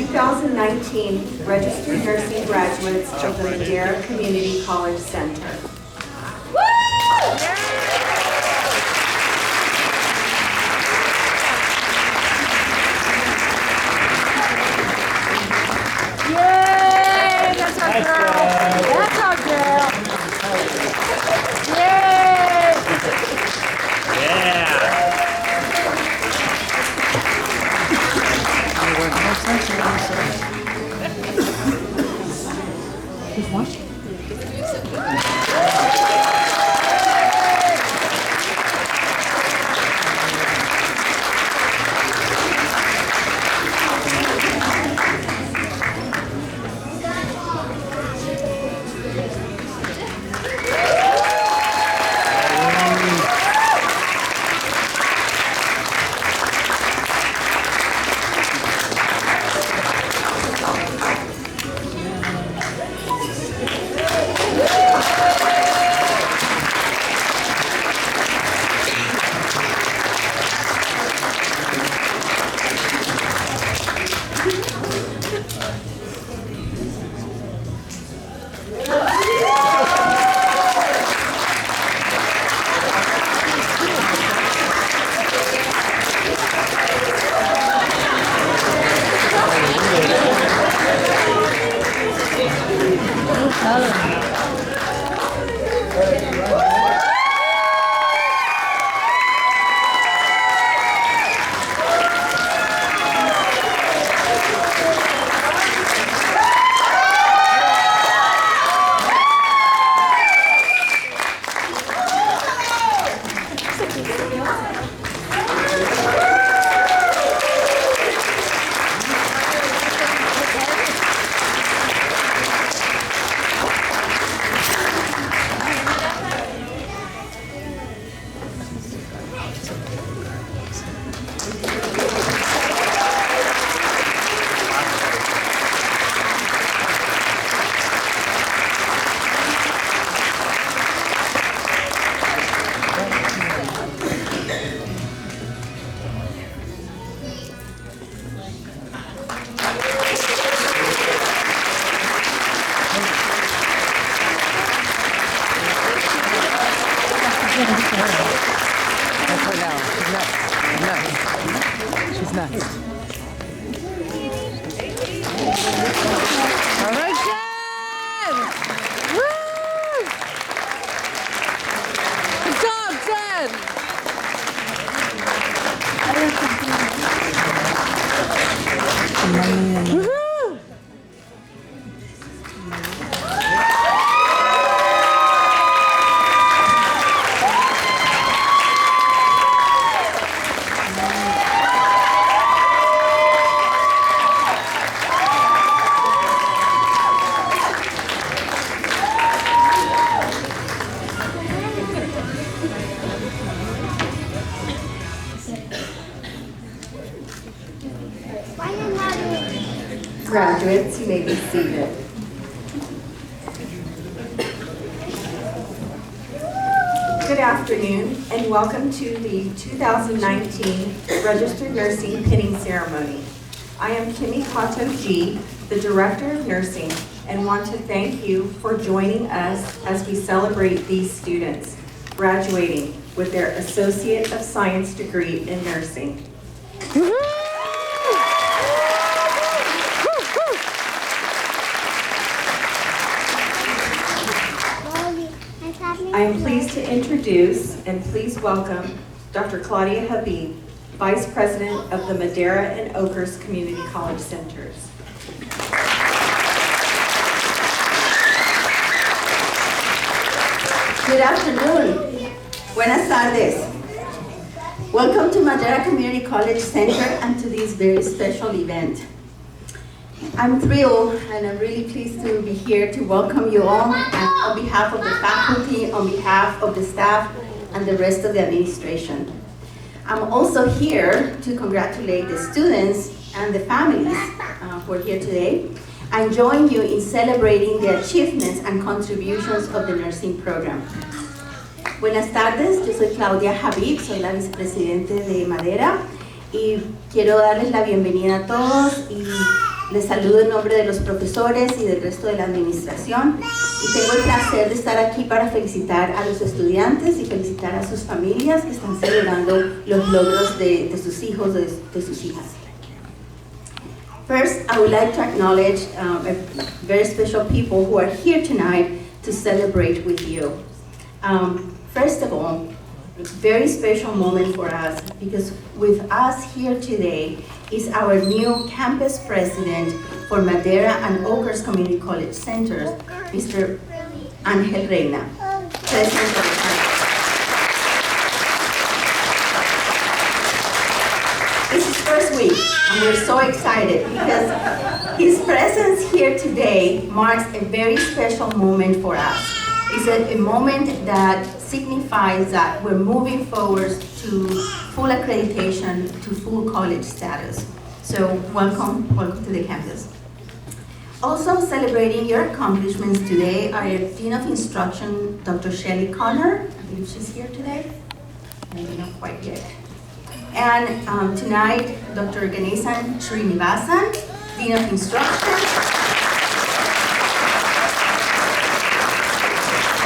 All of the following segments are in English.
2019 registered nursing graduates of the Madera Community College Center. Yay! That's our girl! That's our girl! Yay! Yeah! Who's watching? She's nuts. All right, Jen! Woo! Good job, Jen! Woohoo! Graduates, you may be seated. Good afternoon and welcome to the 2019 Registered Nursing Pinning Ceremony. I am Kimmy Kato G, the Director of Nursing, and want to thank you for joining us as we celebrate these students graduating with their Associate of Science degree in nursing. I am pleased to introduce and please welcome Dr. Claudia Habib, Vice President of the Madera and Oakers Community College Centers. Good afternoon. Buenas tardes. Welcome to Madera Community College Center and to this very special event. I'm thrilled and I'm really pleased to be here to welcome you all, and on behalf of the faculty, on behalf of the staff, and the rest of the administration. I'm also here to congratulate the students and the families who are here today, and join you in celebrating the achievements and contributions of the nursing program. Buenas tardes, yo soy Claudia Habib, soy la vicepresidente de Madera, y quiero darles la bienvenida a todos y Les saludo en nombre de los profesores y del resto de la administración y tengo el placer de estar aquí para felicitar a los estudiantes y felicitar a sus familias que están celebrando los logros de sus hijos, de sus hijas. First, I would like to acknowledge very special people who are here tonight to celebrate with you. First of all, it's a very special moment for us because with us here today is our new campus president for Madera and Oakers Community College Centers, Mr. Ángel Reina, president of the campus. It's his first week, and we're so excited because his presence here today marks a very special moment for us. It's a moment that signifies that we're moving forward to full accreditation, to full college status. So welcome to the campus. Also celebrating your accomplishments today are your Dean of Instruction, Dr. Shelley Connor. I believe she's here today. Maybe not quite yet. And tonight, Dr. Ganesan Srinivasan, Dean of Instruction.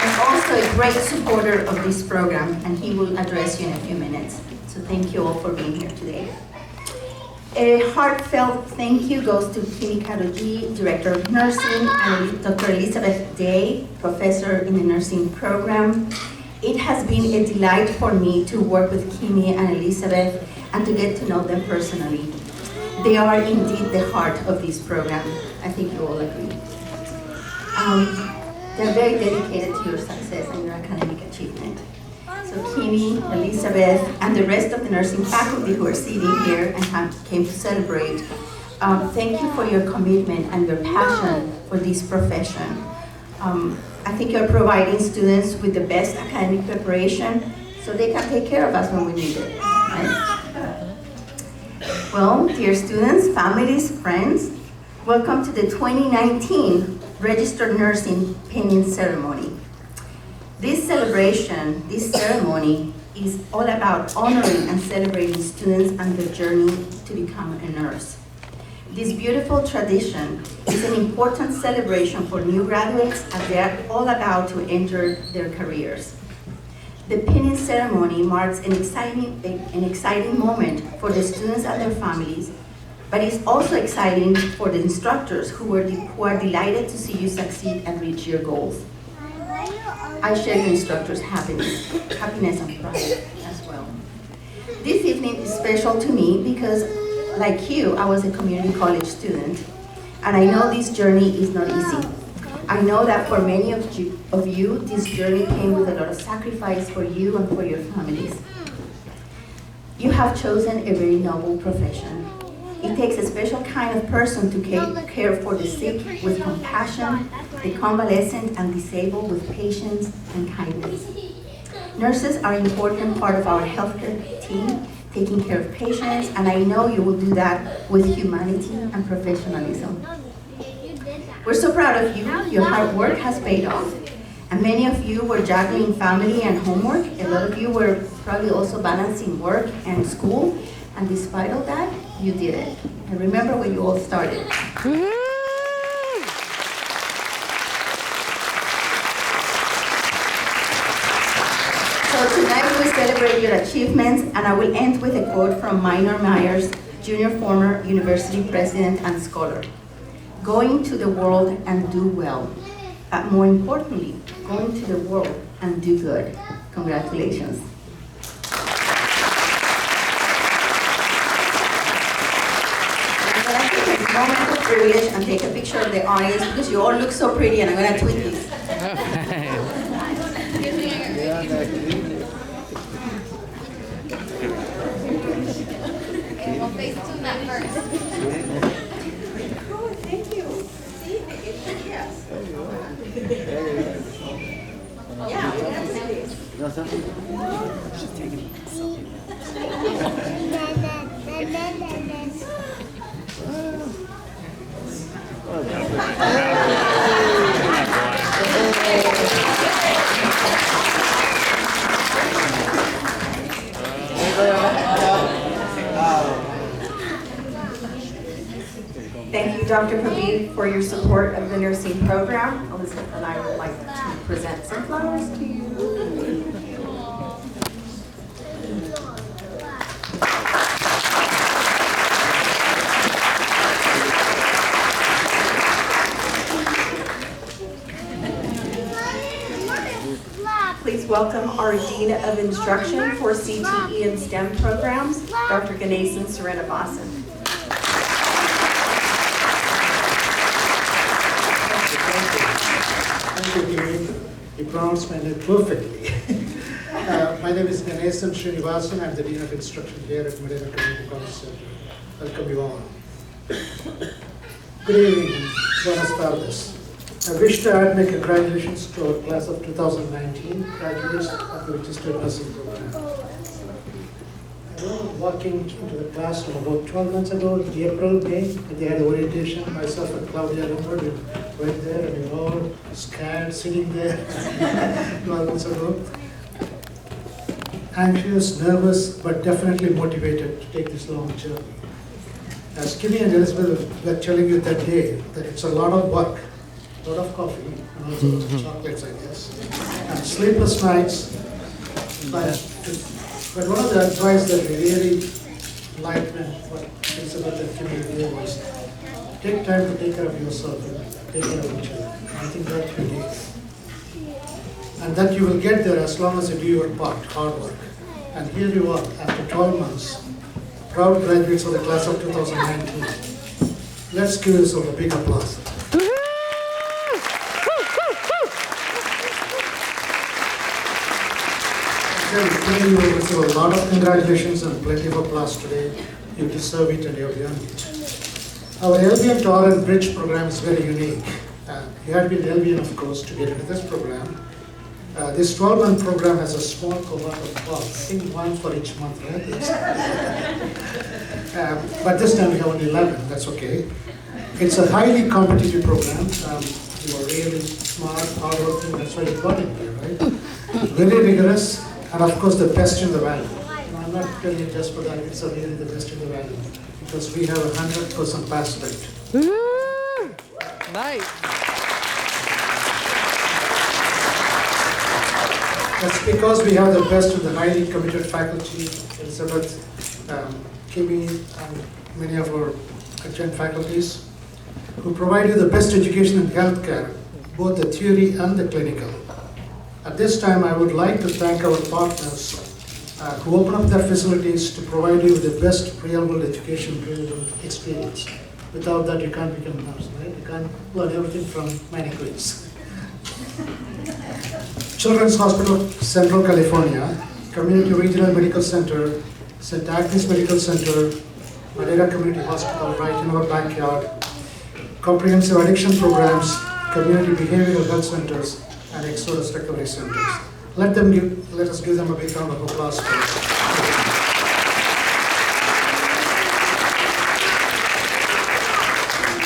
And also a great supporter of this program, and he will address you in a few minutes. So thank you all for being here today. A heartfelt thank you goes to Kimi Kadoji, Director of Nursing, and Dr. Elizabeth Day, Professor in the Nursing Program. It has been a delight for me to work with Kimi and Elizabeth and to get to know them personally. They are indeed the heart of this program. I think you all agree. They're very dedicated to your success and your academic achievement. So Kimi, Elizabeth, and the rest of the nursing faculty who are sitting here and came to celebrate, thank you for your commitment and your passion for this profession. I think you're providing students with the best academic preparation so they can take care of us when we need it, right? Well, dear students, families, friends, welcome to the 2019 Registered Nursing Pinning Ceremony. This celebration, this ceremony, is all about honoring and celebrating students and their journey to become a nurse. This beautiful tradition is an important celebration for new graduates as they are all about to enter their careers. The pinning ceremony marks an exciting moment for the students and their families, but it's also exciting for the instructors who are delighted to see you succeed and reach your goals. I share your instructors' happiness and pride as well. This evening is special to me because, like you, I was a community college student, and I know this journey is not easy. I know that for many of you, this journey came with a lot of sacrifice for you and for your families. You have chosen a very noble profession. It takes a special kind of person to care for the sick with compassion, the convalescent and disabled with patience and kindness. Nurses are an important part of our healthcare team, taking care of patients, and I know you will do that with humanity and professionalism. We're so proud of you. Your hard work has paid off. And many of you were juggling family and homework. A lot of you were probably also balancing work and school. And despite all that, you did it. And remember where you all started. So tonight we celebrate your achievements, and I will end with a quote from Minor Myers, Junior former university president and scholar. Going to the world and do well. But more importantly, going to the world and do good. Congratulations. Moment of privilege and take a picture of the audience because you all look so pretty, and I'm going to tweet this. We'll face tune that first. Oh, thank you. See, yes. Yeah, Thank you Dr. Habib, for your support of the nursing program. Elizabeth and I would like to present some flowers to you. Please welcome our Dean of Instruction for CTE and STEM programs, Dr. Ganesan Srinivasan. Thank you, Kimmy. You pronounced my name perfectly. My name is Ganesan Srinivasan. I'm the Dean of Instruction here at Madera Community College Center. Welcome you all. Good evening. Buenas tardes. I wish to add my congratulations to our class of 2019 graduates of the registered nursing program. I remember walking into the classroom about 12 months ago, April, May, and they had orientation. Myself and Claudia Lumber went there and we were all scared sitting there 12 months ago. Anxious, nervous, but definitely motivated to take this long journey. As Kimmy and Elizabeth were telling you that day, that it's a lot of work. A lot of coffee, and also chocolates, I guess, and sleepless nights. But one of the advice that we really liked when what Elizabeth and Kimmy gave was take time to take care of yourself and take care of each other. I think that you need. And that you will get there as long as you do your part, hard work. And here you are, after 12 months, proud graduates of the class of 2019. Let's give yourself a big applause. You will receive a lot of congratulations and plenty of applause today. You deserve it and you have earned it. Our LBM to RN Bridge program is very unique. You had been LBM, of course, to get into this program. This 12-month program has a small cohort of 12, I think one for each month, right? But this time we have only 11, that's okay. It's a highly competitive program. You are really smart, hardworking, that's why you got in here, right? Very rigorous. And of course, the best in the valley. I'm not telling you just for that, it's really the best in the valley. Because we have a 100% pass rate. Nice. That's because we have the best of the highly committed faculty, Elizabeth, Kimmy, and many of our adjunct faculties, who provide you the best education in healthcare, both the theory and the clinical. At this time, I would like to thank our partners who open up their facilities to provide you with the best real-world education, real-world experience. Without that, you can't become a nurse, right? You can't learn everything from mannequins. Children's Hospital, Central California, Community Regional Medical Center, St. Agnes Medical Center, Madera Community Hospital, right in our backyard, comprehensive addiction programs, community behavioral health centers, and Exodus Recovery Centers. Let us give them a big round of applause.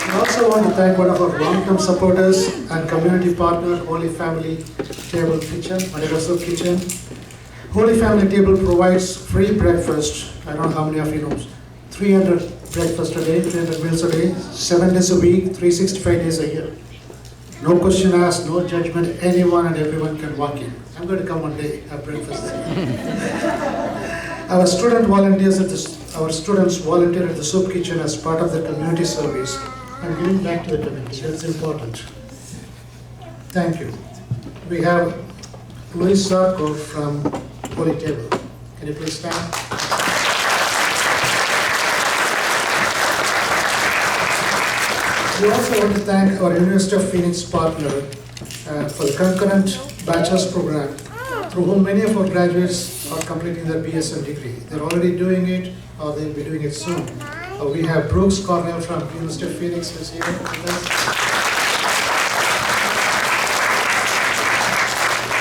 I also want to thank one of our long-term supporters and community partner, Holy Family Table Kitchen, Madera Soup Kitchen. Holy Family Table provides free breakfast. I don't know how many of you know. 300 breakfast a day, 300 meals a day, 7 days a week, 365 days a year. No question asked, no judgment, anyone and everyone can walk in. I'm going to come one day, have breakfast. Our students volunteer at the soup kitchen as part of their community service and giving back to the community. That's important. Thank you. We have Luis Sarko from Holy Table. Can you please stand? We also want to thank our University of Phoenix partner for the concurrent bachelor's program, through whom many of our graduates are completing their BSN degree. They're already doing it, or they'll be doing it soon. We have Brooks Cornell from University of Phoenix who's here with us.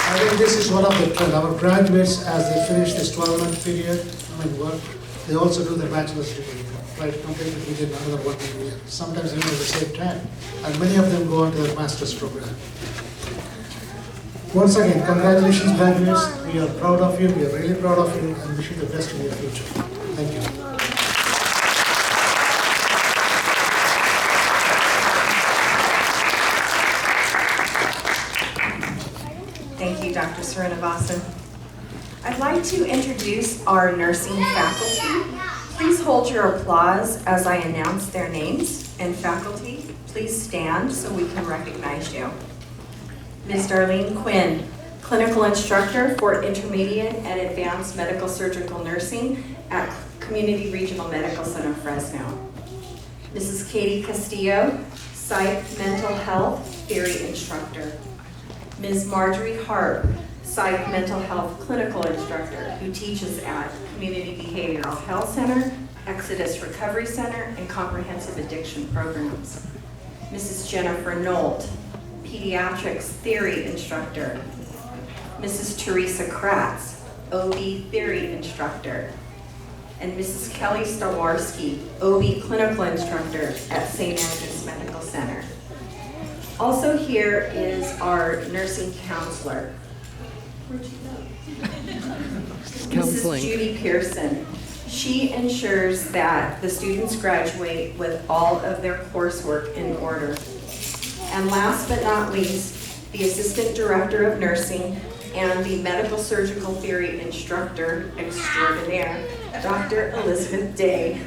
I think this is one of the trends. Our graduates, as they finish this 12-month period, work, they also do their bachelor's degree. Right, completely within another 1 year. Sometimes even at the same time. And many of them go on to their master's program. Once again, congratulations, graduates. We are proud of you. We are really proud of you and wish you the best in your future. Thank you. Srinivasan. I'd like to introduce our nursing faculty. Please hold your applause as I announce their names. And faculty, please stand so we can recognize you. Ms. Darlene Quinn, clinical instructor for intermediate and advanced medical surgical nursing at Community Regional Medical Center, Fresno. Mrs. Katie Castillo, psych mental health theory instructor. Ms. Marjorie Harp, psych mental health clinical instructor who teaches at Community Behavioral Health Center, Exodus Recovery Center, and Comprehensive Addiction Programs. Mrs. Jennifer Nolt, pediatrics theory instructor. Mrs. Teresa Kratz, OB theory instructor. And Mrs. Kelly Stawarski, OB clinical instructor at St. Andrews Medical Center. Also here is our nursing counselor. Where'd you go? Mrs. Judy Pearson. She ensures that the students graduate with all of their coursework in order. And last but not least, the Assistant Director of Nursing and the Medical Surgical Theory Instructor Extraordinaire, Dr. Elizabeth Day.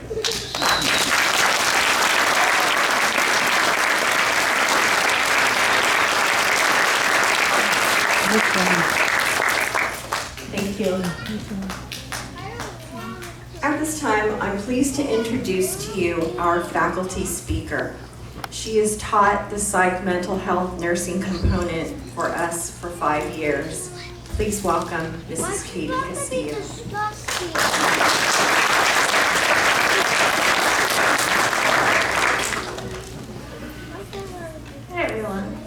Thank you. At this time, I'm pleased to introduce to you our faculty speaker. She has taught the psych mental health nursing component for us for 5 years. Please welcome Mrs. Katie Castillo. Hi everyone.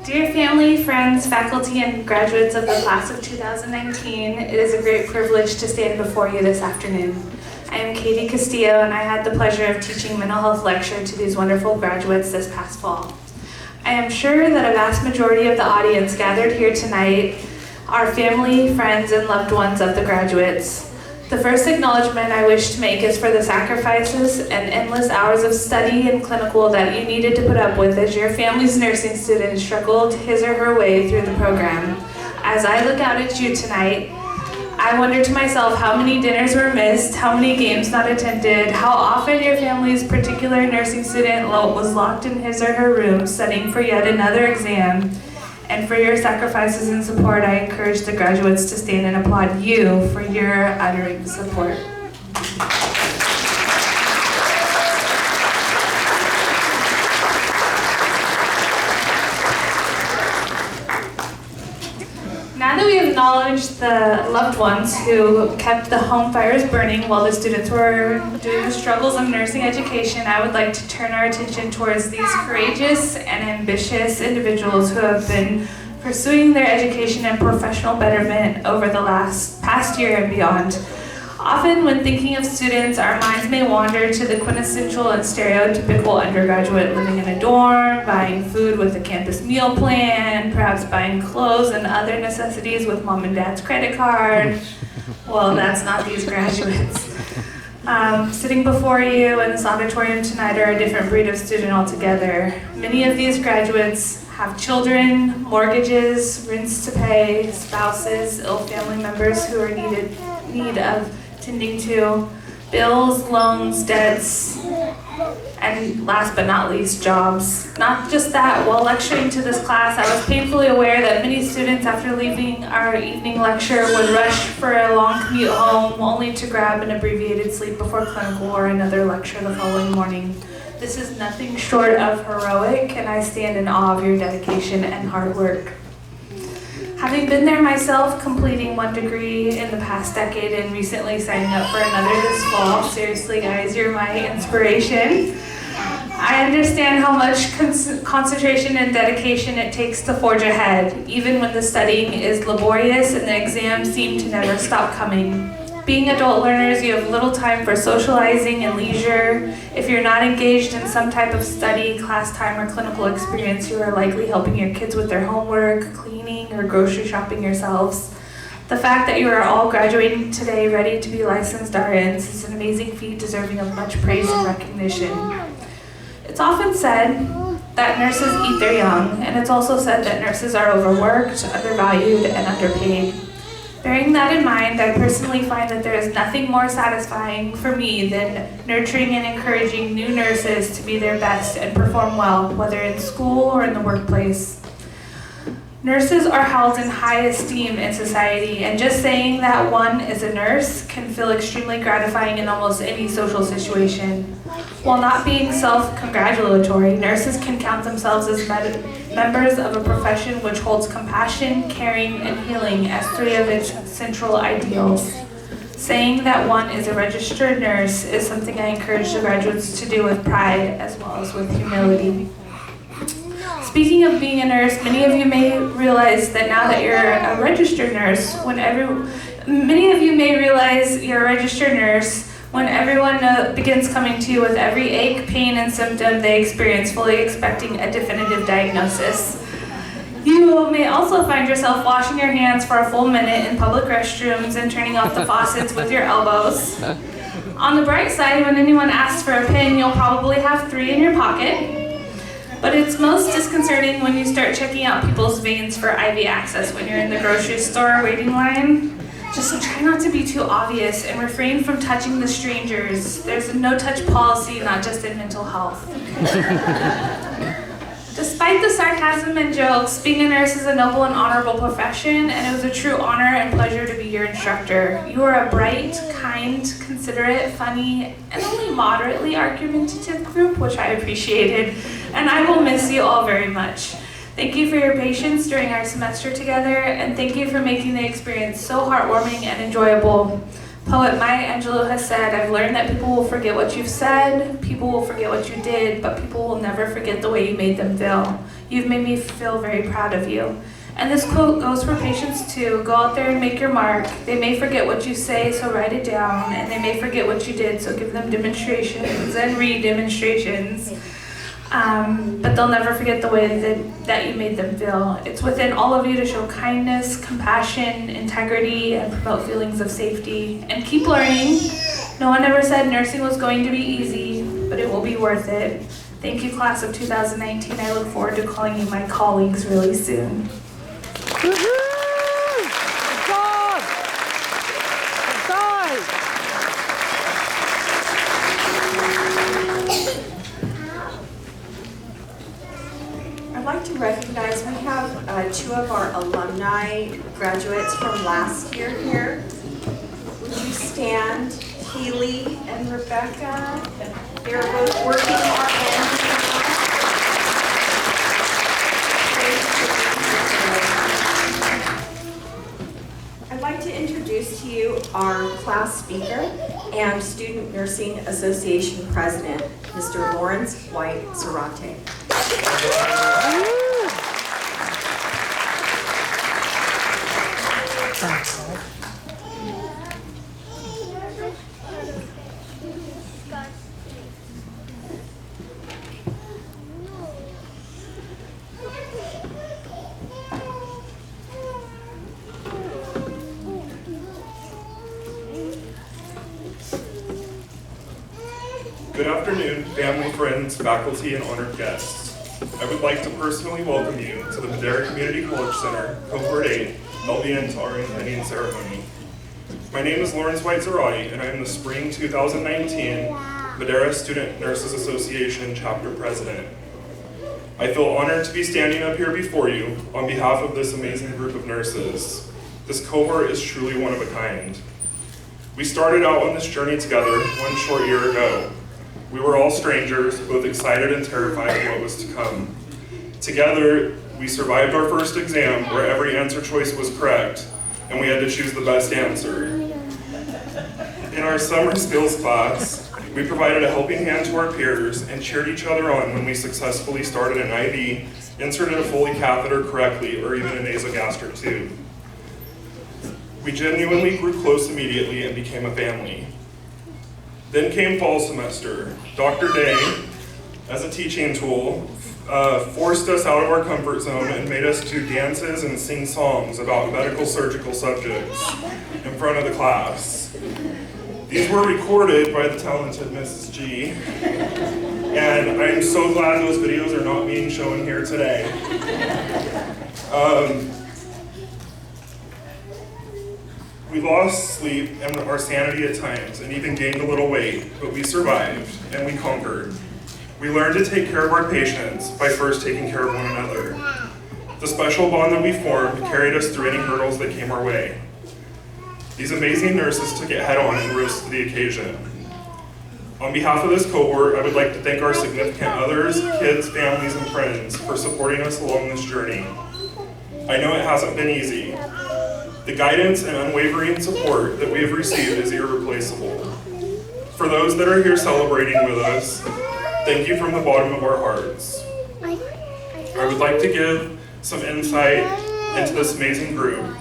Dear family, friends, faculty, and graduates of the class of 2019, it is a great privilege to stand before you this afternoon. I am Katie Castillo, and I had the pleasure of teaching mental health lecture to these wonderful graduates this past fall. I am sure that a vast majority of the audience gathered here tonight are family, friends, and loved ones of the graduates. The first acknowledgement I wish to make is for the sacrifices and endless hours of study and clinical that you needed to put up with as your family's nursing student struggled his or her way through the program. As I look out at you tonight, I wonder to myself how many dinners were missed, how many games not attended, how often your family's particular nursing student was locked in his or her room studying for yet another exam. And for your sacrifices and support, I encourage the graduates to stand and applaud you for your uttering support. Now that we have acknowledged the loved ones who kept the home fires burning while the students were doing the struggles of nursing education, I would like to turn our attention towards these courageous and ambitious individuals who have been pursuing their education and professional betterment over the past year and beyond. Often when thinking of students, our minds may wander to the quintessential and stereotypical undergraduate living in a dorm, buying food with a campus meal plan, perhaps buying clothes and other necessities with mom and dad's credit card. Well, that's not these graduates. Sitting before you in this auditorium tonight are a different breed of student altogether. Many of these graduates have children, mortgages, rents to pay, spouses, ill family members who are in need of tending to, bills, loans, debts, and last but not least, jobs. Not just that, while lecturing to this class, I was painfully aware that many students after leaving our evening lecture would rush for a long commute home only to grab an abbreviated sleep before clinical or another lecture the following morning. This is nothing short of heroic, and I stand in awe of your dedication and hard work. Having been there myself, completing one degree in the past decade and recently signing up for another this fall, seriously guys, you're my inspiration. I understand how much concentration and dedication it takes to forge ahead, even when the studying is laborious and the exams seem to never stop coming. Being adult learners, you have little time for socializing and leisure. If you're not engaged in some type of study, class time, or clinical experience, you are likely helping your kids with their homework, cleaning, or grocery shopping yourselves. The fact that you are all graduating today ready to be licensed RNs is an amazing feat deserving of much praise and recognition. It's often said that nurses eat their young, and it's also said that nurses are overworked, undervalued, and underpaid. Bearing that in mind, I personally find that there is nothing more satisfying for me than nurturing and encouraging new nurses to be their best and perform well, whether in school or in the workplace. Nurses are held in high esteem in society, and just saying that one is a nurse can feel extremely gratifying in almost any social situation. While not being self-congratulatory, nurses can count themselves as members of a profession which holds compassion, caring, and healing as three of its central ideals. Saying that one is a registered nurse is something I encourage the graduates to do with pride as well as with humility. Speaking of being a nurse, many of you may realize that now that you're a registered nurse, many of you may realize you're a registered nurse when everyone begins coming to you with every ache, pain, and symptom they experience, fully expecting a definitive diagnosis. You may also find yourself washing your hands for a full minute in public restrooms and turning off the faucets with your elbows. On the bright side, when anyone asks for a pen, you'll probably have 3 in your pocket. But it's most disconcerting when you start checking out people's veins for IV access when you're in the grocery store waiting line. Just try not to be too obvious and refrain from touching the strangers. There's a no-touch policy, not just in mental health. Despite the sarcasm and jokes, being a nurse is a noble and honorable profession, and it was a true honor and pleasure to be your instructor. You are a bright, kind, considerate, funny, and only moderately argumentative group, which I appreciated, and I will miss you all very much. Thank you for your patience during our semester together, and thank you for making the experience so heartwarming and enjoyable. Poet Maya Angelou has said, "I've learned that people will forget what you've said, people will forget what you did, but people will never forget the way you made them feel. You've made me feel very proud of you." And this quote goes for patients too. Go out there and make your mark. They may forget what you say, so write it down, and they may forget what you did, so give them demonstrations and re-demonstrations. But they'll never forget the way that you made them feel. It's within all of you to show kindness, compassion, integrity, and promote feelings of safety. And keep learning. No one ever said nursing was going to be easy, but it will be worth it. Thank you, class of 2019. I look forward to calling you my colleagues really soon. Good job! Good job! I'd like to recognize, we have 2 of our alumni graduates from last year here. Would you stand, Keely and Rebecca? They're both working RNs. I'd like to introduce to you our class speaker and Student Nursing Association President, Mr. Lawrence White Zarate. Good afternoon, family, friends, faculty, and honored guests. I would like to personally welcome you to the Madera Community College Center, Cohort 8, LVN to RN Pinning Ceremony. My name is Lawrence White Zarate, and I am the Spring 2019 Madera Student Nurses Association Chapter President. I feel honored to be standing up here before you on behalf of this amazing group of nurses. This cohort is truly one of a kind. We started out on this journey together 1 short year ago. We were all strangers, both excited and terrified of what was to come. Together, we survived our first exam where every answer choice was correct, and we had to choose the best answer. In our summer skills class, we provided a helping hand to our peers and cheered each other on when we successfully started an IV, inserted a Foley catheter correctly, or even a nasogastric tube. We genuinely grew close immediately and became a family. Then came fall semester. Dr. Day, as a teaching tool, forced us out of our comfort zone and made us do dances and sing songs about medical surgical subjects in front of the class. These were recorded by the talented Mrs. G. And I'm so glad those videos are not being shown here today. We lost sleep and our sanity at times, and even gained a little weight, but we survived, and we conquered. We learned to take care of our patients by first taking care of one another. The special bond that we formed carried us through any hurdles that came our way. These amazing nurses took it head on and rose to the occasion. On behalf of this cohort, I would like to thank our significant others, kids, families, and friends for supporting us along this journey. I know it hasn't been easy. The guidance and unwavering support that we have received is irreplaceable. For those that are here celebrating with us, thank you from the bottom of our hearts. I would like to give some insight into this amazing group.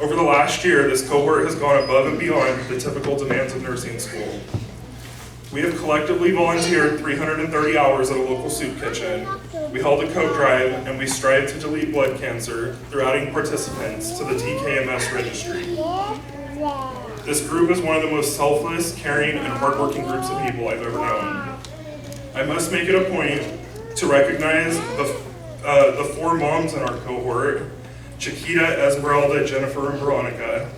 Over the last year, this cohort has gone above and beyond the typical demands of nursing school. We have collectively volunteered 330 hours at a local soup kitchen. We held a coat drive, and we strive to delete blood cancer through adding participants to the TKMS registry. This group is one of the most selfless, caring, and hardworking groups of people I've ever known. I must make it a point to recognize the four moms in our cohort, Chiquita, Esmeralda, Jennifer, and Veronica,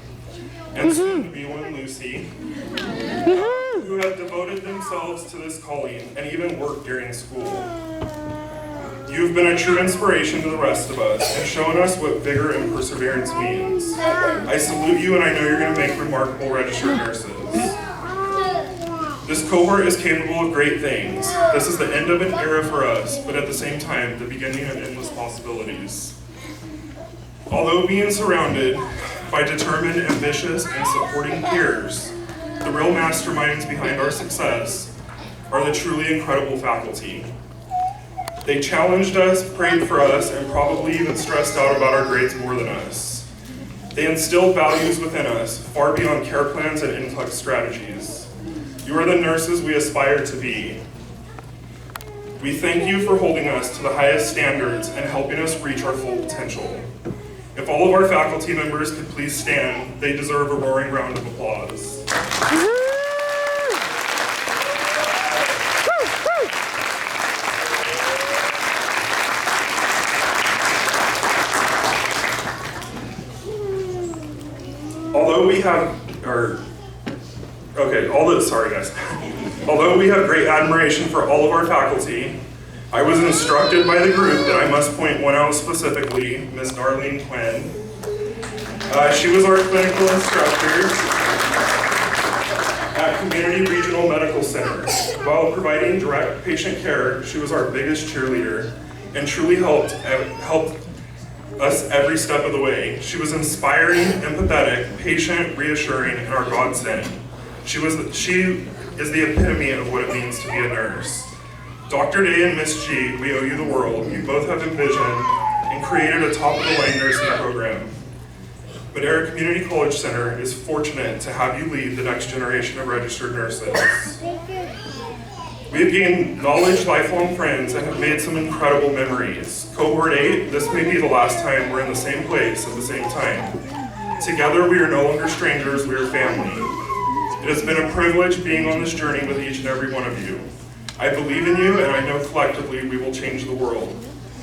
and soon to be one, Lucy, who have devoted themselves to this calling and even work during school. You have been a true inspiration to the rest of us and shown us what vigor and perseverance means. I salute you, and I know you're going to make remarkable registered nurses. This cohort is capable of great things. This is the end of an era for us, but at the same time, the beginning of endless possibilities. Although being surrounded by determined, ambitious, and supporting peers, the real masterminds behind our success are the truly incredible faculty. They challenged us, prayed for us, and probably even stressed out about our grades more than us. They instilled values within us, far beyond care plans and influx strategies. You are the nurses we aspire to be. We thank you for holding us to the highest standards and helping us reach our full potential. If all of our faculty members could please stand, they deserve a roaring round of applause. Although we have great admiration for all of our faculty, I was instructed by the group that I must point one out specifically, Ms. Darlene Quinn. She was our clinical instructor at Community Regional Medical Center. While providing direct patient care, she was our biggest cheerleader and truly helped us every step of the way. She was inspiring, empathetic, patient, reassuring, and our godsend. She is the epitome of what it means to be a nurse. Dr. Day and Miss G, we owe you the world. You both have envisioned and created a top-of-the-line nursing program. Madera Community College Center is fortunate to have you lead the next generation of registered nurses. We have gained knowledge, lifelong friends, and have made some incredible memories. Cohort 8, this may be the last time we're in the same place at the same time. Together, we are no longer strangers, we are family. It has been a privilege being on this journey with each and every one of you. I believe in you, and I know collectively we will change the world.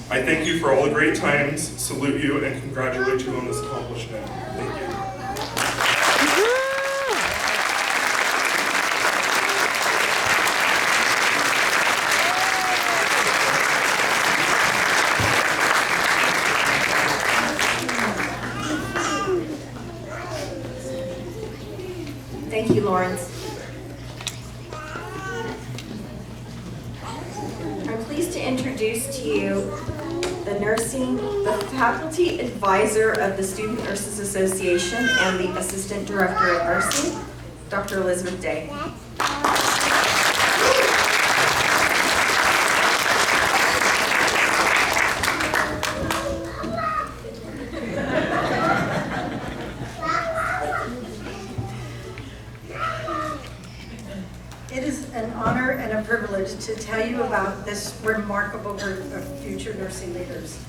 I thank you for all the great times, salute you, and congratulate you on this accomplishment. Thank you. Thank you, Lawrence. I'm pleased to introduce to you the faculty advisor of the Student Nurses Association and the Assistant Director of Nursing, Dr. Elizabeth Day. It is an honor and a privilege to tell you about this remarkable group of future nursing leaders.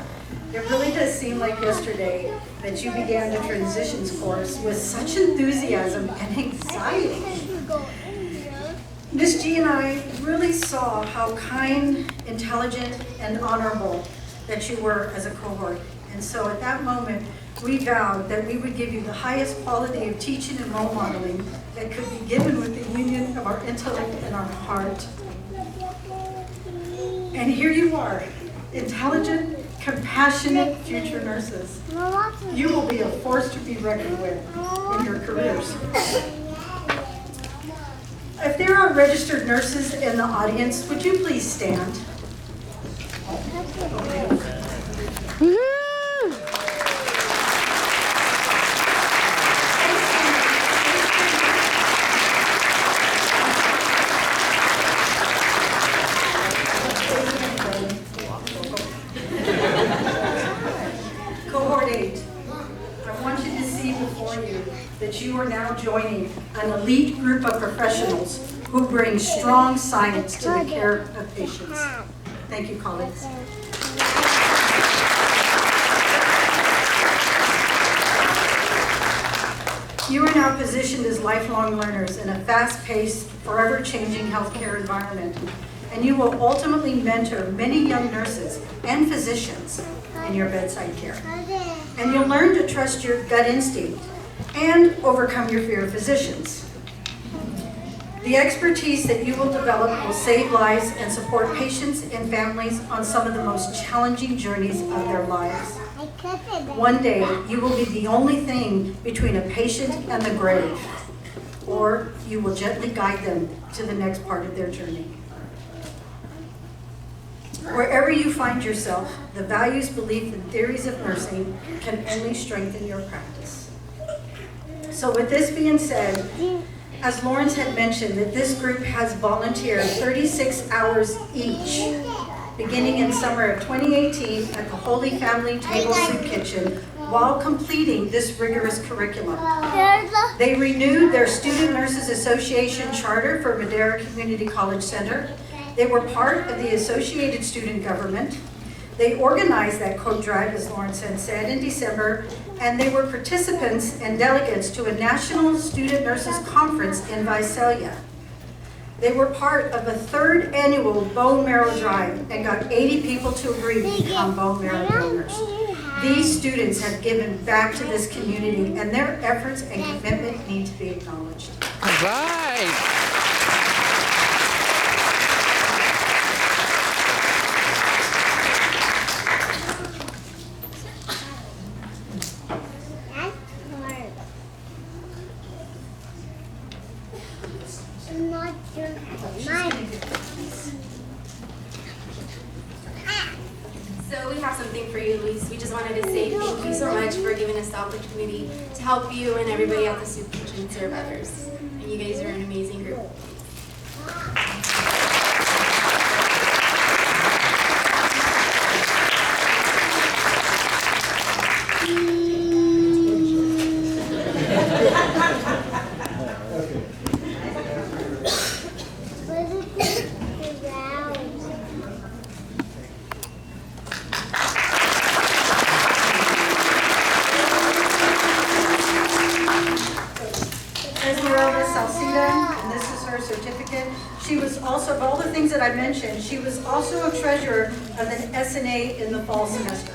It really does seem like yesterday that you began the transitions course with such enthusiasm and anxiety. Miss G and I really saw how kind, intelligent, and honorable that you were as a cohort. And so at that moment, we vowed that we would give you the highest quality of teaching and role modeling that could be given with the union of our intellect and our heart. And here you are, intelligent, compassionate future nurses. You will be a force to be reckoned with in your careers. If there are registered nurses in the audience, would you please stand? Cohort 8, I want you to see before you that you are now joining an elite group of professionals who bring strong science to the care of patients. Thank you, colleagues. You are now positioned as lifelong learners in a fast-paced, forever-changing healthcare environment, and you will ultimately mentor many young nurses and physicians in your bedside care. And you'll learn to trust your gut instinct and overcome your fear of physicians. The expertise that you will develop will save lives and support patients and families on some of the most challenging journeys of their lives. One day, you will be the only thing between a patient and the grave, or you will gently guide them to the next part of their journey. Wherever you find yourself, the values, beliefs, and theories of nursing can only strengthen your practice. So with this being said, as Lawrence had mentioned, that this group has volunteered 36 hours each, beginning in summer of 2018 at the Holy Family Table Soup Kitchen, while completing this rigorous curriculum. They renewed their Student Nurses Association charter for Madera Community College Center. They were part of the Associated Student Government. They organized that coat drive, as Lawrence had said, in December, and they were participants and delegates to a National Student Nurses Conference in Visalia. They were part of a 3rd annual bone marrow drive and got 80 people to agree to become bone marrow donors. These students have given back to this community, and their efforts and commitment need to be acknowledged. All right. So we have something for you, Luis. We just wanted to say thank you so much for giving us the opportunity to help you and everybody at the soup kitchen serve others. And you guys are an amazing group. She was also, of all the things that I mentioned, she was also a treasurer of an SNA in the fall semester.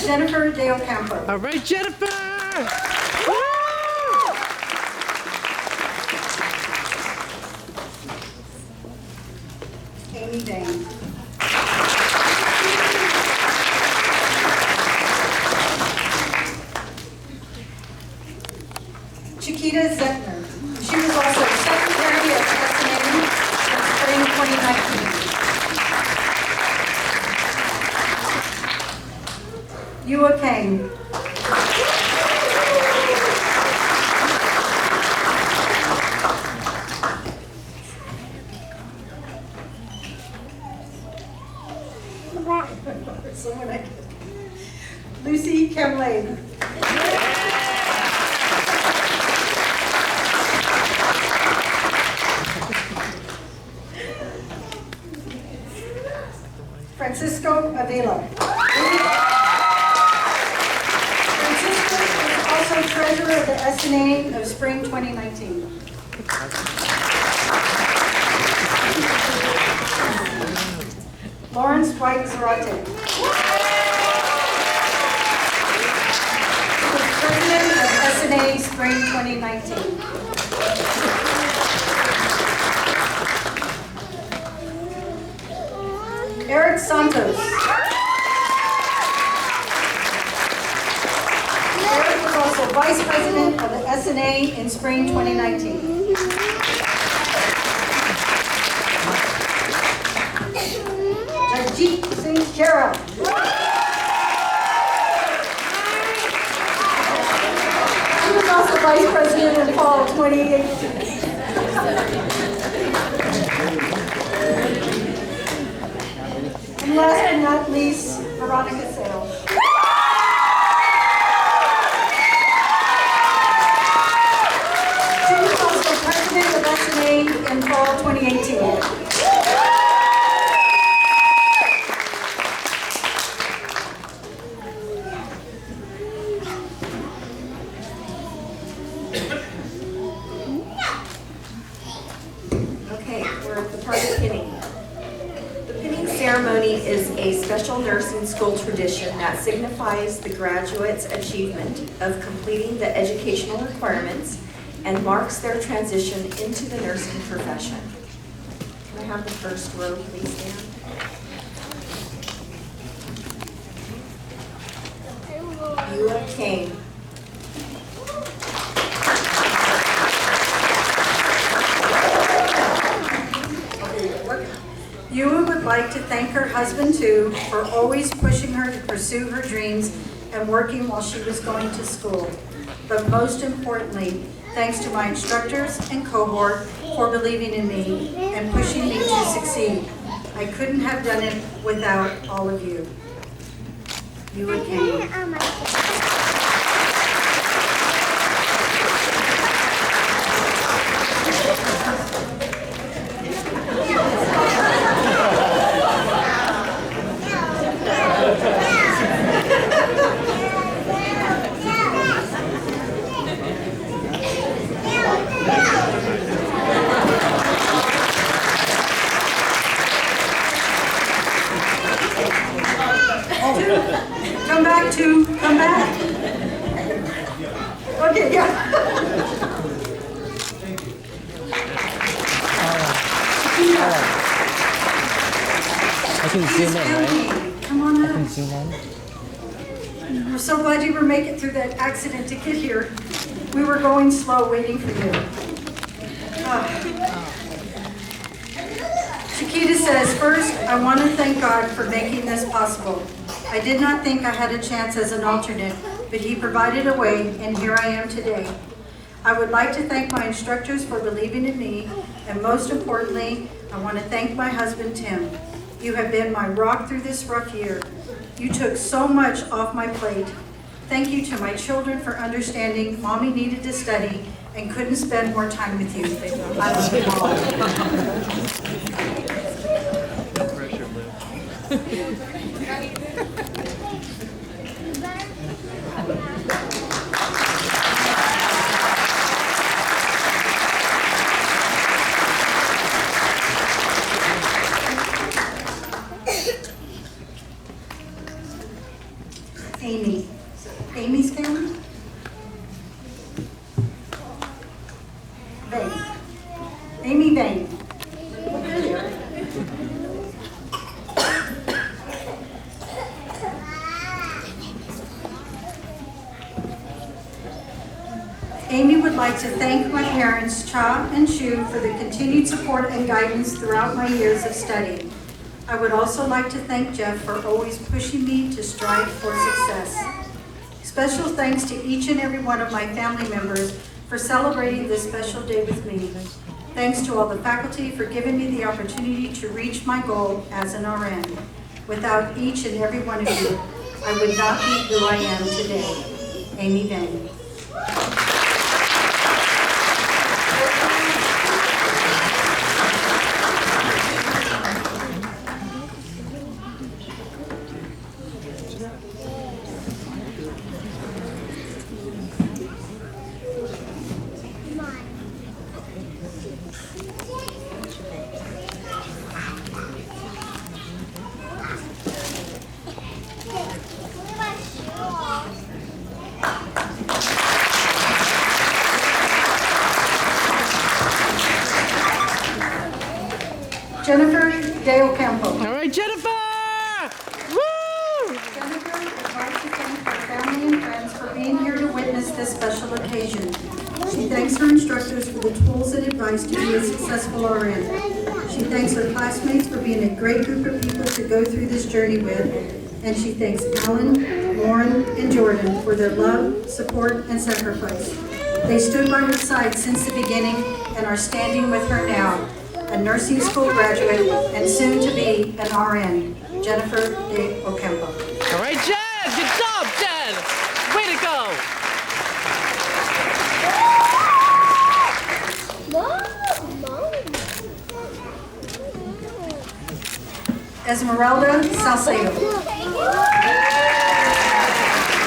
Jennifer De Ocampo. All right, Jennifer! Amy Bain. Chiquita Zettner. She was also secretary of SNA in spring 2019. Yua Kang. Someone I can. Lucy Kemlade. Francisco Avila. treasurer of the SNA of spring 2019. Lawrence White Zarate. President of SNA spring 2019. Eric Santos. Eric was also vice president of the SNA in spring 2019. Jagjeet Singh Chera. He was also vice president in fall of 2018. And last but not least, Veronica Sales. She was also president of SNA in fall 2018. Okay, we're at the part of pinning. The pinning ceremony is a special nursing school tradition that signifies the graduate's achievement of completing the educational requirements and marks their transition into the nursing profession. Can I have the first row, please, Dan? Beulah Kane. Ewa would like to thank her husband too for always pushing her to pursue her dreams and working while she was going to school. But most importantly, thanks to my instructors and cohort for believing in me and pushing me to succeed. I couldn't have done it without all of you. Ewa Kane. Come back. Okay, yeah. I can zoom in, right? Come on I can up. zoom in. We're so glad you were making it through that accident to get here. We were going slow waiting for you. Chiquita says, first, I want to thank God for making this possible. I did not think I had a chance as an alternate, but he provided a way, and here I am today. I would like to thank my instructors for believing in me, and most importantly, I want to thank my husband, Tim. You have been my rock through this rough year. You took so much off my plate. Thank you to my children for understanding Mommy needed to study and couldn't spend more time with you. I love you all. Amy. Amy's family? Vane. Amy Vane. Amy would like to thank my parents, Cha and Shu, for the continued support and guidance throughout my years of study. I would also like to thank Jeff for always pushing me to strive for success. Special thanks to each and every one of my family members for celebrating this special day with me. Thanks to all the faculty for giving me the opportunity to reach my goal as an RN. Without each and every one of you, I would not be who I am today. Amy Vane. this special occasion. She thanks her instructors for the tools and advice to be a successful RN. She thanks her classmates for being a great group of people to go through this journey with. And she thanks Alan, Lauren, and Jordan for their love, support, and sacrifice. They stood by her side since the beginning and are standing with her now, a nursing school graduate and soon to be an RN, Jennifer de Ocampo. All right, Jen! Good job, Jen! Way to go! Esmeralda Salcedo.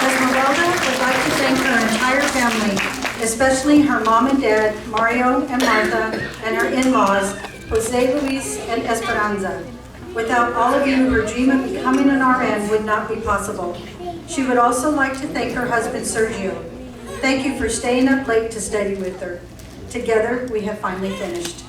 Esmeralda would like to thank her entire family, especially her mom and dad, Mario and Martha, and her in-laws, Jose Luis and Esperanza. Without all of you, her dream of becoming an RN would not be possible. She would also like to thank her husband, Sergio. Thank you for staying up late to study with her. Together, we have finally finished.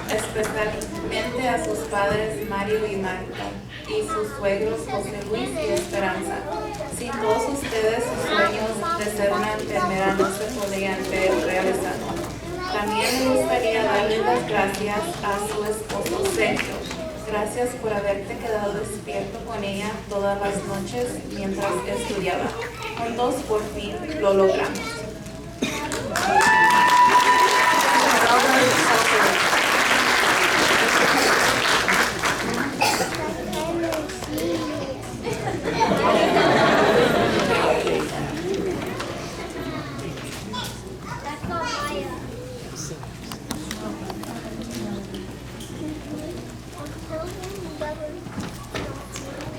Especialmente a sus padres Mario y Marta y sus suegros José Luis y Esperanza. Sin todos ustedes, sus sueños de ser una enfermera no se podrían ver realizados. También me gustaría darle las gracias a su esposo Sergio. Gracias por haberte quedado despierto con ella todas las noches mientras estudiaba. Juntos por fin lo logramos.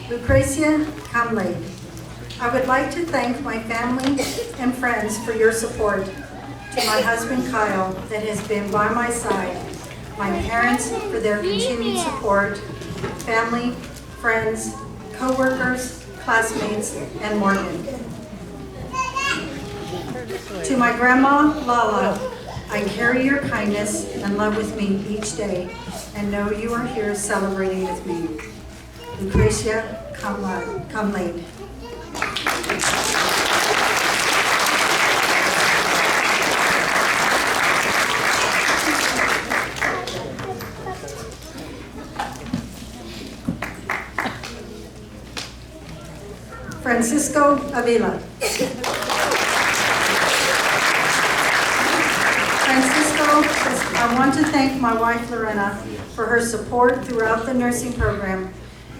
Lucrecia Camley. I would like to thank my family and friends for your support. To my husband Kyle that has been by my side, my parents for their continued support, family, friends, co-workers, classmates, and Morgan. To my grandma Lala, I carry your kindness and love with me each day and know you are here celebrating with me. Lucrecia Camley. Francisco Avila. Francisco, I want to thank my wife Lorena for her support throughout the nursing program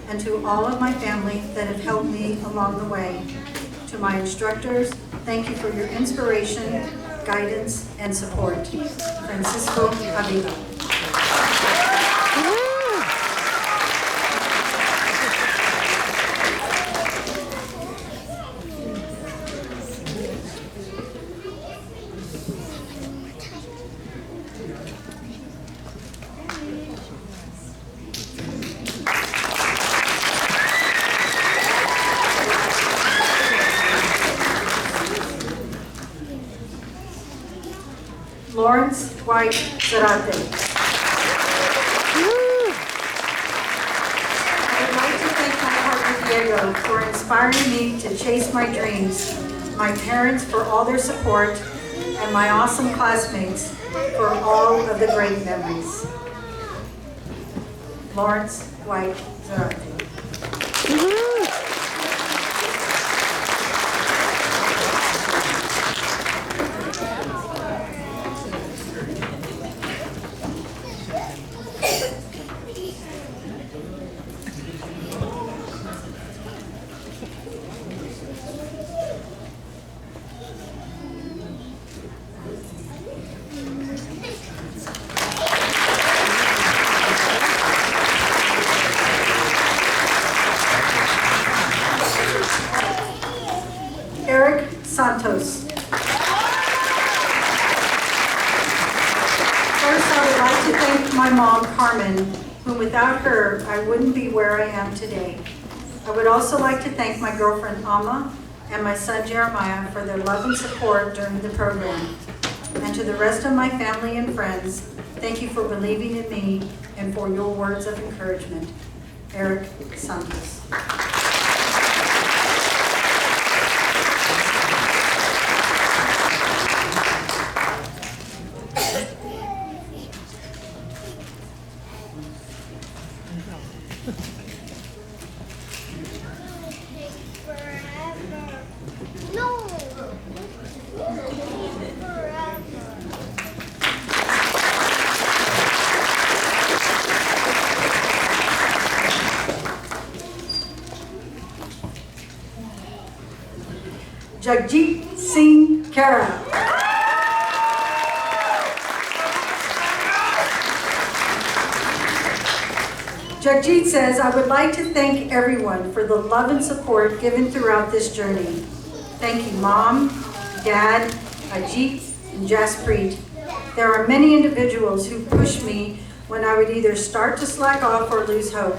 and to all of my family that have helped me along the way. To my instructors, thank you for your inspiration, guidance, and support. Francisco Avila. Lawrence White Zarate. I would like to thank my partner Diego for inspiring me to chase my dreams, my parents for all their support, and my awesome classmates for all of the great memories. Lawrence White Zarate. Santos. First, I would like to thank my mom, Carmen, whom without her, I wouldn't be where I am today. I would also like to thank my girlfriend, Alma, and my son, Jeremiah, for their love and support during the program. And to the rest of my family and friends, thank you for believing in me and for your words of encouragement. Eric Santos. Jagjit Singh Kara. Jagjit says, I would like to thank everyone for the love and support given throughout this journey. Thank you, Mom, Dad, Ajit, and Jaspreet. There are many individuals who pushed me when I would either start to slack off or lose hope.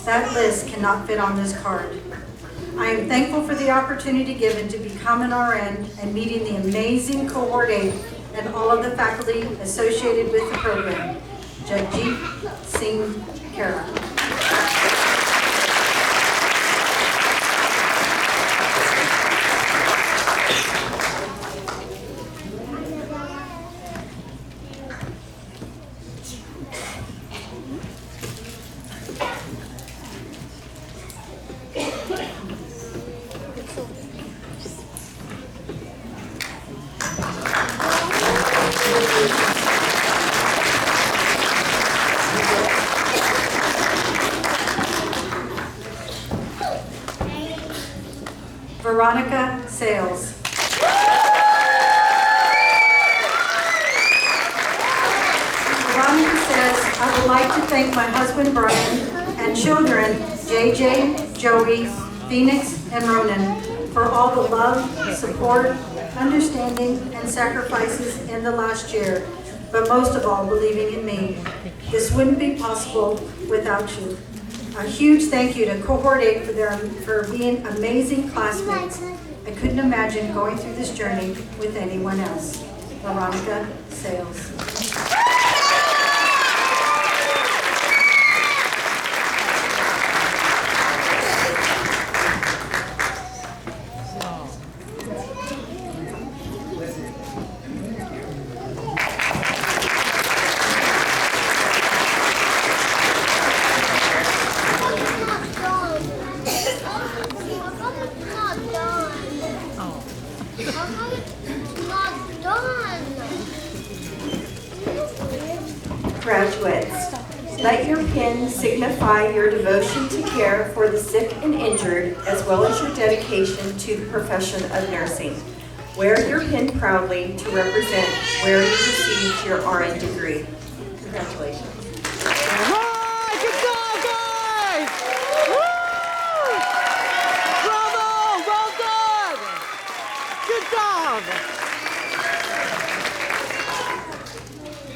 That list cannot fit on this card. I am thankful for the opportunity given to become an RN and meeting the amazing Cohort 8 and all of the faculty associated with the program. Jagjit Singh Kara. Veronica Sales. Veronica says, I would like to thank my husband Brian and children JJ, Joey, Phoenix, and Ronan for all the love, support, understanding, and sacrifices in the last year, but most of all, believing in me. This wouldn't be possible without you. A huge thank you to Cohort 8 for being amazing classmates. I couldn't imagine going through this journey with anyone else. Veronica Sales. Graduates, let your pin signify your devotion to care for the sick and injured, as well as your dedication to the profession of nursing. Wear your pin proudly to represent where you received your RN degree. Congratulations. Right, good job, guys! Woo! Bravo, well done! Good job!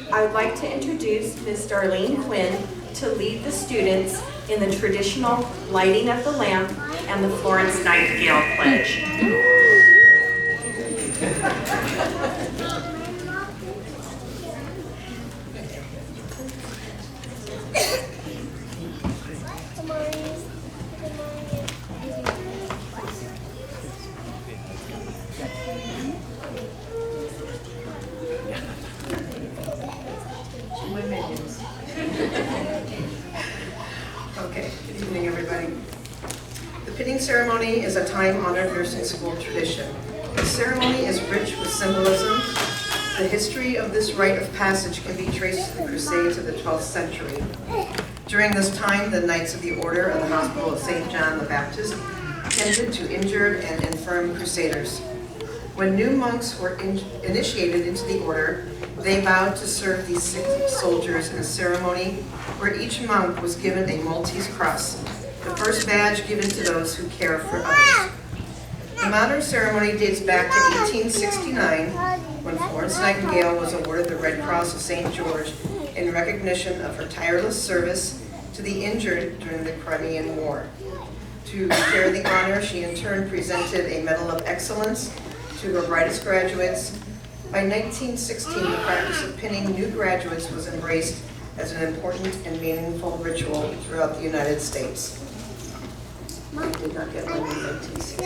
I would like to introduce Ms. Darlene Quinn to lead the students in the traditional lighting of the lamp and the Florence Nightingale Pledge. Okay, good evening, everybody. The pinning ceremony is a time-honored nursing school tradition. The ceremony is rich with symbolism. The history of this rite of passage can be traced to the Crusades of the 12th century. During this time, the Knights of the Order of the Hospital of St. John the Baptist tended to injured and infirm crusaders. When new monks were initiated into the order, they vowed to serve these sick soldiers in a ceremony where each monk was given a Maltese cross, the first badge given to those who care for others. The modern ceremony dates back to 1869, when Florence Nightingale was awarded the Red Cross of St. George in recognition of her tireless service to the injured during the Crimean War. To share the honor, she in turn presented a Medal of Excellence to her brightest graduates. By 1916, the practice of pinning new graduates was embraced as an important and meaningful ritual throughout the United States. I did not get my new teeth.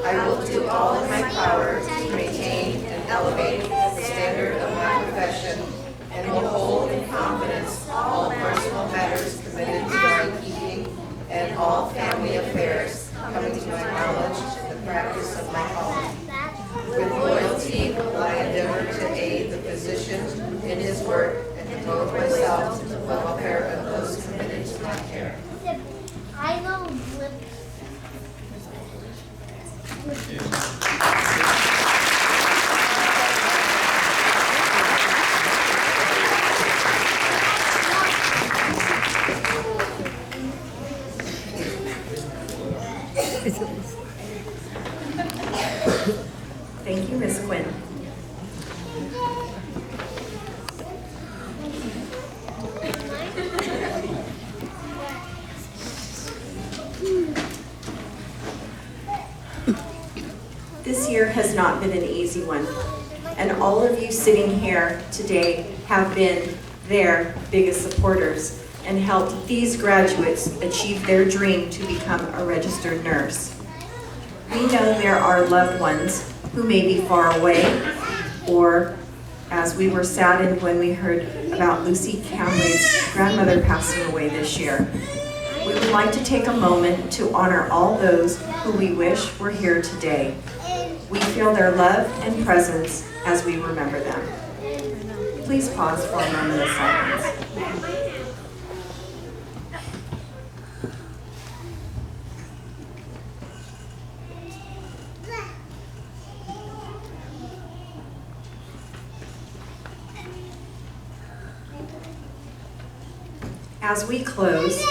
I will do all in my power to maintain and elevate the standard of my profession, and will hold in confidence all personal matters committed to my keeping and all family affairs coming to my knowledge in the practice of my calling. With loyalty will I endeavor to aid the physician in his work and devote myself to the welfare of those committed to my care. Thank you, Ms. Quinn. This year has not been an easy one, and all of you sitting here today have been their biggest supporters and helped these graduates achieve their dream to become a registered nurse. We know there are loved ones who may be far away, or as we were saddened when we heard about Lucy Camley's grandmother passing away this year. We would like to take a moment to honor all those who we wish were here today. We feel their love and presence as we remember them. Please pause for a moment of silence. As we close,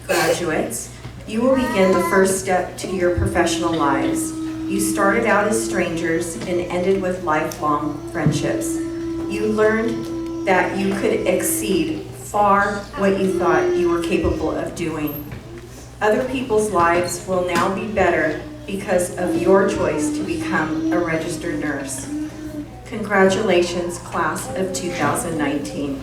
graduates, you will begin the first step to your professional lives. You started out as strangers and ended with lifelong friendships. You learned that you could exceed far what you thought you were capable of doing. Other people's lives will now be better because of your choice to become a registered nurse. Congratulations, class of 2019.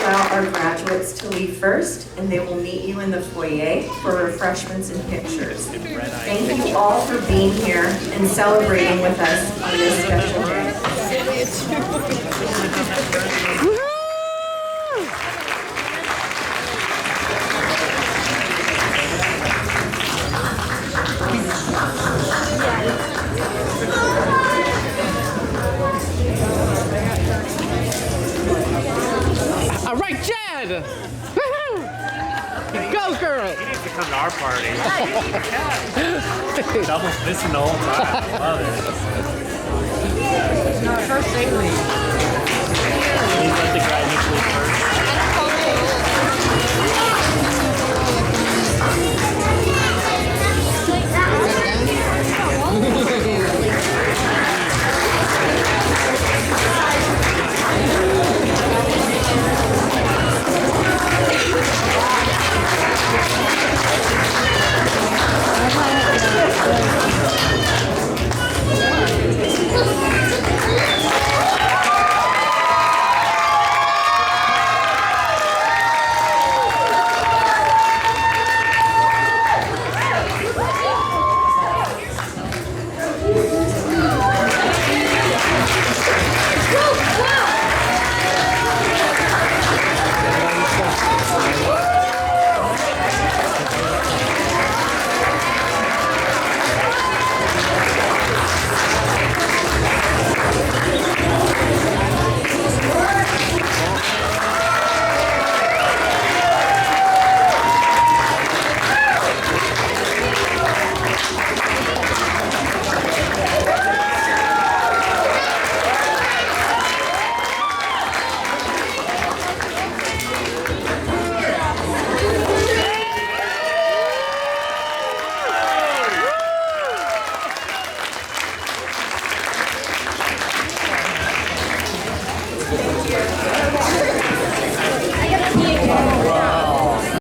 Allow our graduates to leave first, and they will meet you in the foyer for refreshments and pictures. Thank you all for being here and celebrating with us on this special day. All right, Jed! Woohoo! Go, girl! He needs to come to our party. Double missing the whole time. Love it. First thing.